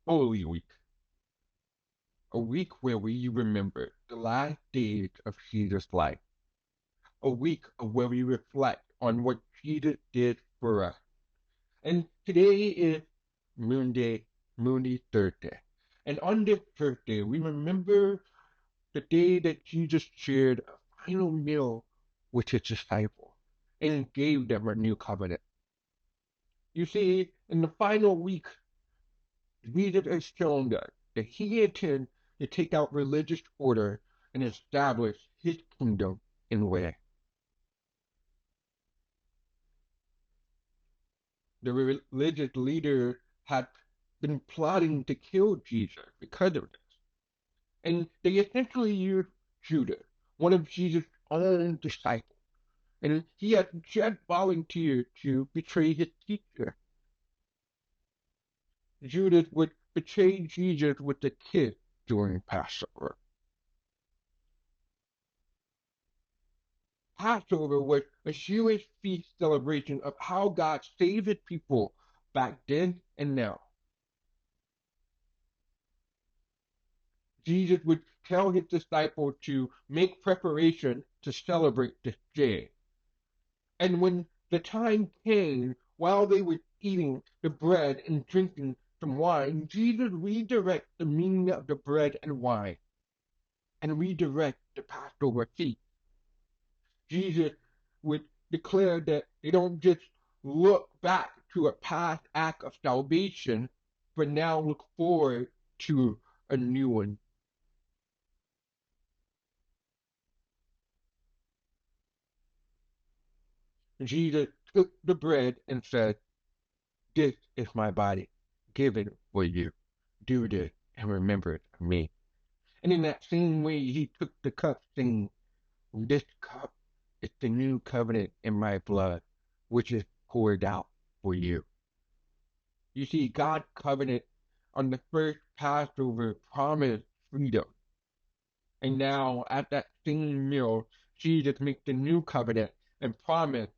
Holy Week, a week where we remember the last days of Jesus' life, a week where we reflect on what Jesus did for us. And today is Maundy, Maundy Thursday. And on this Thursday, we remember the day that Jesus shared a final meal with his disciples and gave them a new covenant. You see, in the final week, Jesus has shown us that he intends to take out religious order and establish his kingdom in way. The religious leaders had been plotting to kill Jesus because of this. And they essentially used Judas, one of Jesus' own disciples. And he had just volunteered to betray his teacher. Judas would betray Jesus with the kids during Passover. Passover was a Jewish feast celebration of how God saved his people back then and now. Jesus would tell his disciples to make preparation to celebrate this day. And when the time came, while they were eating the bread and drinking some wine, Jesus redirects the meaning of the bread and wine and redirect the Passover feast. Jesus would declare that they don't just look back to a past act of salvation, but now look forward to a new one. Jesus took the bread and said, "This is my body, given for you. Do this and remember it of me." And in that same way, he took the cup, saying, "This cup is the new covenant in my blood, which is poured out for you." You see, God's covenant on the first Passover promised freedom. And now, at that same meal, Jesus makes the new covenant and promised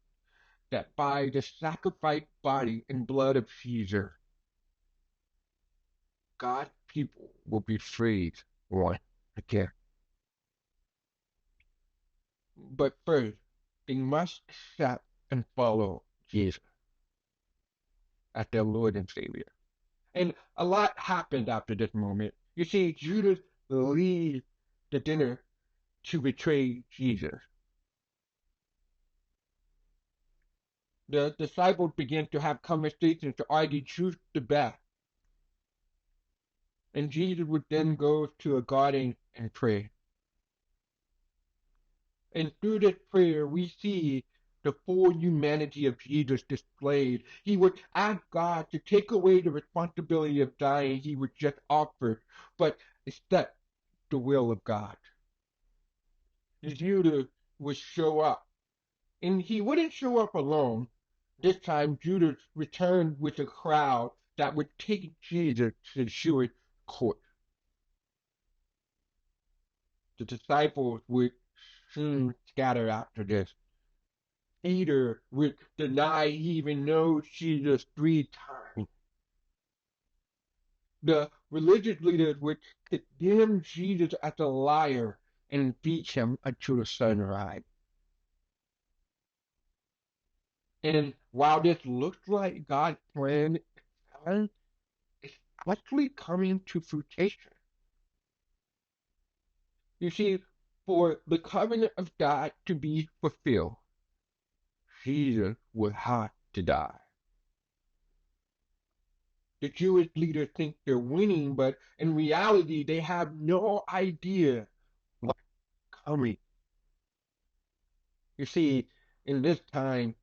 that by the sacrificed body and blood of Jesus, God's people will be freed once again. But first, they must accept and follow Jesus as their Lord and Savior. And a lot happened after this moment. You see, Judas leaves the dinner to betray Jesus. The disciples began to have conversations to argue choose the best. And Jesus would then go to a garden and pray. And through this prayer, we see the full humanity of Jesus displayed. He would ask God to take away the responsibility of dying he was just offered, but accept the will of God. Judas would show up, and he wouldn't show up alone. This time, Judas returned with a crowd that would take Jesus to the Jewish court. The disciples would soon scatter after this. Peter would deny he even knows Jesus 3 times. The religious leaders would condemn Jesus as a liar and beat him until the sun rise. And while this looks like God's plan, it's actually coming to fruition. You see, for the covenant of God to be fulfilled, Jesus would have to die. The Jewish leaders think they're winning, but in reality, they have no idea what's coming. You see, in this time,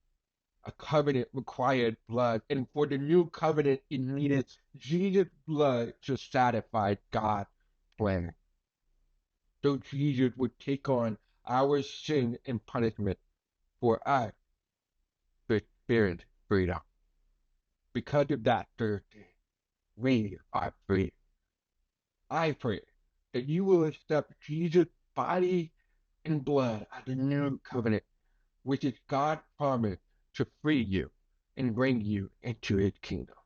a covenant required blood, and for the new covenant, it needed Jesus' blood to satisfy God's plan. So Jesus would take on our sin and punishment for us to experience freedom. Because of that Thursday, we are free. I pray that you will accept Jesus' body and blood as a new covenant, which is God's promise to free you and bring you into his kingdom.